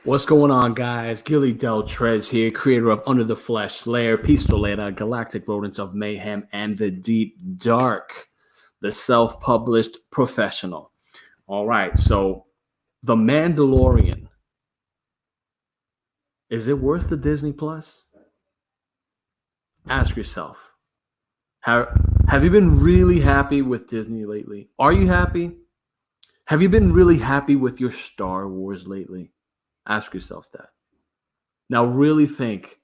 What's going on, guys? Gilly Del Trez here, creator of Under the Flesh, Lair, Pistoleta, Galactic Rodents of Mayhem, and The Deep Dark, the self-published professional. All right, so The Mandalorian. Is it worth the Disney Plus? Ask yourself. Have, have you been really happy with Disney lately? Are you happy? Have you been really happy with your Star Wars lately? Ask yourself that. Now, really think,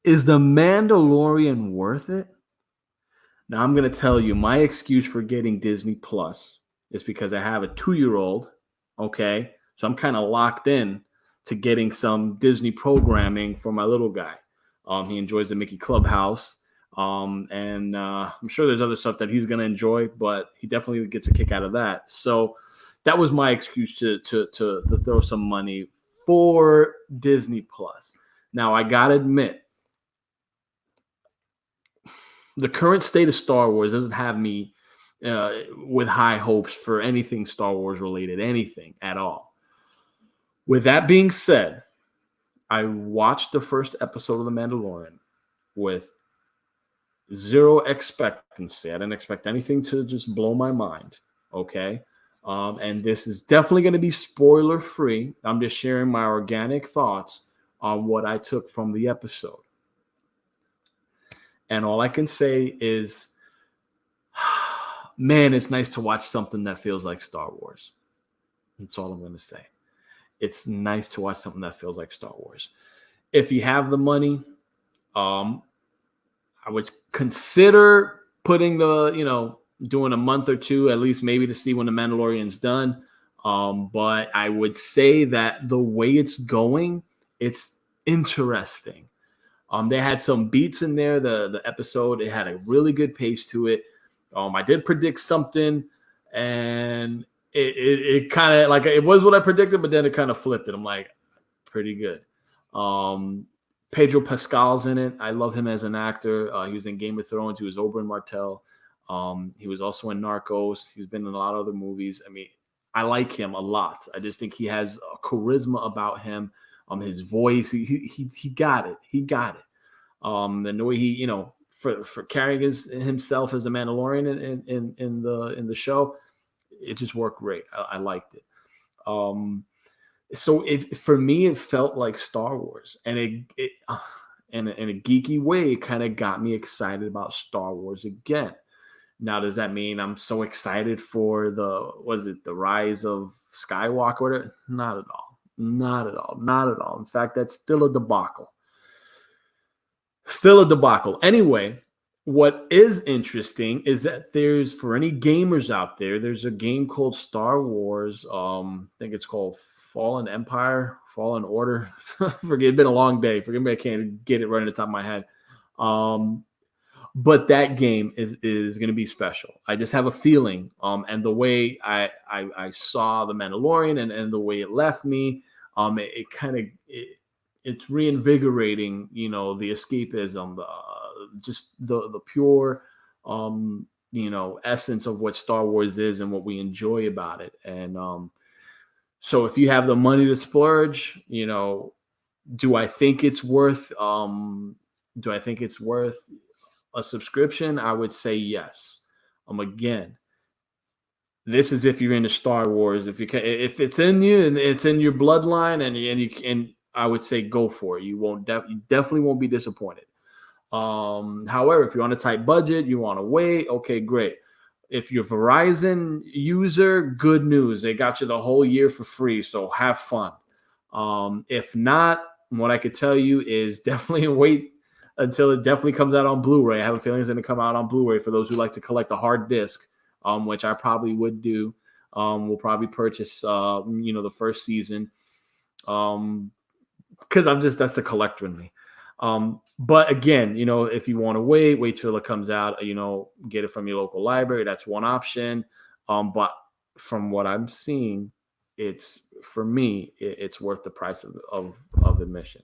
is The Mandalorian worth it? Now, I'm going to tell you my excuse for getting Disney Plus is because I have a 2-year-old. Okay. So I'm kind of locked in to getting some Disney programming for my little guy. He enjoys the Mickey Clubhouse. And I'm sure there's other stuff that he's going to enjoy, but he definitely gets a kick out of that. So that was my excuse to throw some money for Disney Plus. Now, I got to admit, the current state of Star Wars doesn't have me with high hopes for anything Star Wars related, anything at all. With that being said, I watched the first episode of The Mandalorian with zero expectancy. I didn't expect anything to just blow my mind. Okay. And this is definitely going to be spoiler free. I'm just sharing my organic thoughts on what I took from the episode. And all I can say is, man, it's nice to watch something that feels like Star Wars. That's all I'm going to say. It's nice to watch something that feels like Star Wars. If you have the money, I would consider putting doing a month or two, at least maybe to see when The Mandalorian's done. But I would say that the way it's going, it's interesting. They had some beats in there. The episode, it had a really good pace to it. I did predict something, and it kind of like it was what I predicted, but then it kind of flipped it. I'm like, pretty good. Pedro Pascal's in it. I love him as an actor. He was in Game of Thrones. He was Oberyn Martell. He was also in Narcos. He's been in a lot of other movies. I mean, I like him a lot. I just think he has a charisma about him. His voice, he got it. He got it. And the way he, for carrying himself as a Mandalorian in the show, it just worked great. I liked it. So for me, it felt like Star Wars, and it in a geeky way, it kind of got me excited about Star Wars again. Now, does that mean I'm so excited for the rise of Skywalker? Not at all. Not at all. Not at all. In fact, that's still a debacle. Still a debacle. Anyway, what is interesting is that there's, for any gamers out there, there's a game called Star Wars. I think it's called Fallen Empire, Fallen Order. Forget, it's been a long day. Forgive me, I can't get it right on the top of my head. But that game is going to be special. I just have a feeling. And the way I saw The Mandalorian and the way it left me, it kind of it's reinvigorating, the escapism, just the pure, essence of what Star Wars is and what we enjoy about it. And so if you have the money to splurge, do I think it's worth? Do I think it's worth a subscription? I would say yes. Again, this is if you're into Star Wars. If it's in you and it's in your bloodline, and I would say go for it. You definitely won't be disappointed. However, if you're on a tight budget, you want to wait. Okay, great. If you're a Verizon user, good news. They got you the whole year for free, so have fun. If not, what I could tell you is definitely wait until it definitely comes out on Blu-ray. I have a feeling it's going to come out on Blu-ray for those who like to collect a hard disc, which I probably would do. We'll probably purchase, the first season, because that's the collector in me. But again, if you want to wait till it comes out, get it from your local library. That's one option. But from what I'm seeing, it's worth the price of admission.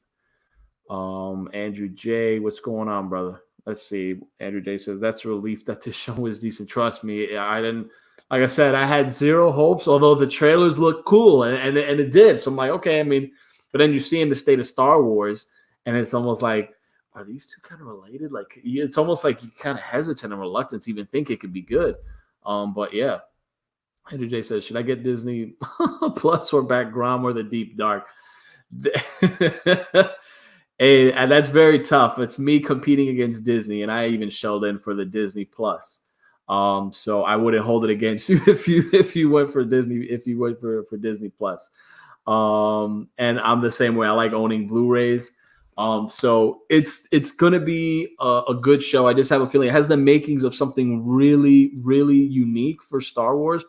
Andrew J, what's going on, brother? Let's see. Andrew J says, that's a relief that this show is decent. Trust me, I didn't like I said, I had zero hopes, although the trailers look cool, and it did. So I'm like, okay, I mean, but then you see in the state of Star Wars, and it's almost like, are these two kind of related? Like, it's almost like you kind of hesitant and reluctant to even think it could be good. But yeah, Andrew J says, should I get Disney Plus or back Grom or the Deep Dark? Hey, and that's very tough. It's me competing against Disney, and I even shelled in for the Disney Plus. So I wouldn't hold it against you if you went for Disney Plus. And I'm the same way. I like owning Blu-rays. So it's gonna be a good show. I just have a feeling it has the makings of something really, really unique for Star Wars.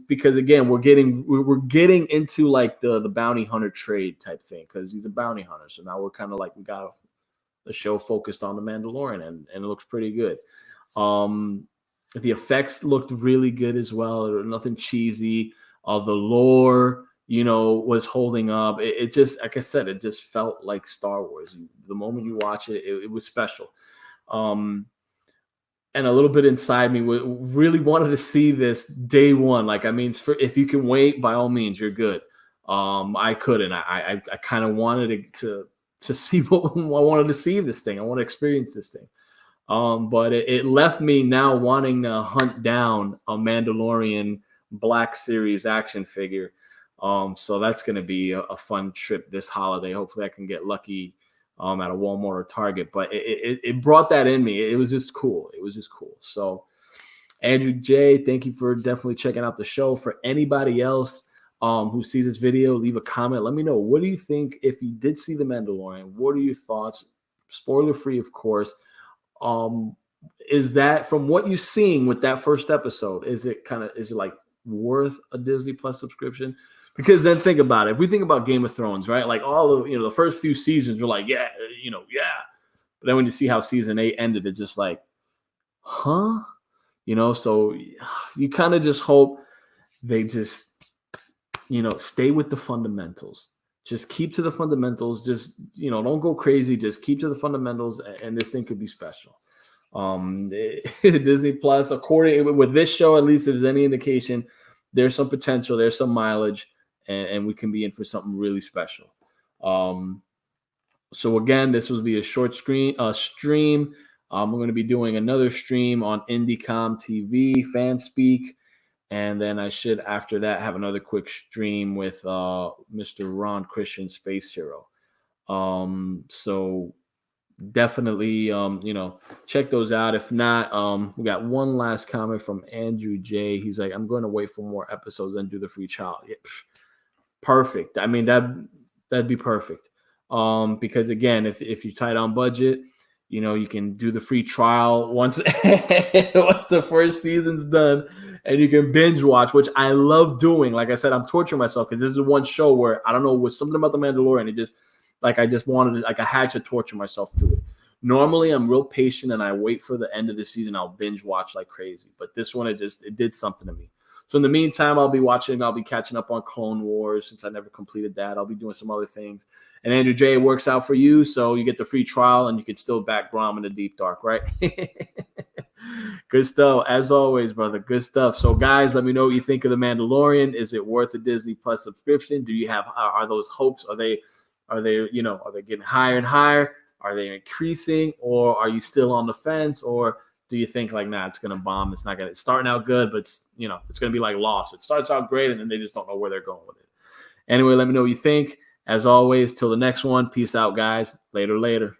Because again, we're getting into like the bounty hunter trade type thing, because he's a bounty hunter. So now we're kind of like, we got a show focused on the Mandalorian, and it looks pretty good. The effects looked really good as well. Nothing cheesy. The lore, was holding up. It just, like I said, it just felt like Star Wars. The moment you watch it, it was special. And a little bit inside me really wanted to see this day one. Like, I mean, if you can wait, by all means, you're good. I couldn't. I kind of wanted to see what I wanted to see this thing. I want to experience this thing. But it left me now wanting to hunt down a Mandalorian Black Series action figure. So that's going to be a fun trip this holiday. Hopefully I can get lucky at a Walmart or Target, but it brought that in me. It was just cool. So Andrew J, thank you for definitely checking out the show. For anybody else who sees this video, leave a comment. Let me know, what do you think if you did see The Mandalorian? What are your thoughts? Spoiler free, of course. Is that, from what you've seen with that first episode, is it like worth a Disney Plus subscription? Because then think about it. If we think about Game of Thrones, right? Like all of, the first few seasons, you're like, yeah. But then when you see how season 8 ended, it's just like, huh? So you kind of just hope they just, stay with the fundamentals. Just keep to the fundamentals. Just, don't go crazy. Just keep to the fundamentals, and this thing could be special. Disney Plus, according with this show, at least, if there's any indication, there's some potential, there's some mileage, and we can be in for something really special. So again, this will be a short stream. We're going to be doing another stream on IndieCom TV, FanSpeak, and then I should, after that, have another quick stream with Mr. Ron Christian, Space Hero. So definitely, check those out. If not, we got one last comment from Andrew J. He's like, I'm going to wait for more episodes and do the free trial. Yeah, perfect. I mean, that'd be perfect. Because again, if you're tight on budget, you can do the free trial once the first season's done, and you can binge watch, which I love doing. Like I said, I'm torturing myself because this is the one show where, I don't know, with something about The Mandalorian, it just, like, I just wanted to, like, I had to torture myself to it. Normally, I'm real patient and I wait for the end of the season. I'll binge watch like crazy. But this one, it did something to me. So in the meantime, I'll be catching up on Clone Wars, since I never completed that. I'll be doing some other things. And Andrew J, it works out for you, so you get the free trial and you can still back Grom in the Deep Dark, right? Good stuff. As always, brother. Good stuff. So guys, let me know what you think of The Mandalorian. Is it worth a Disney Plus subscription? Do you have, are those hopes? Are they getting higher and higher? Are they increasing, or are you still on the fence? Or do you think like, nah, it's going to bomb. It's starting out good, but it's going to be like Lost. It starts out great and then they just don't know where they're going with it. Anyway, let me know what you think. As always, till the next one. Peace out, guys. Later.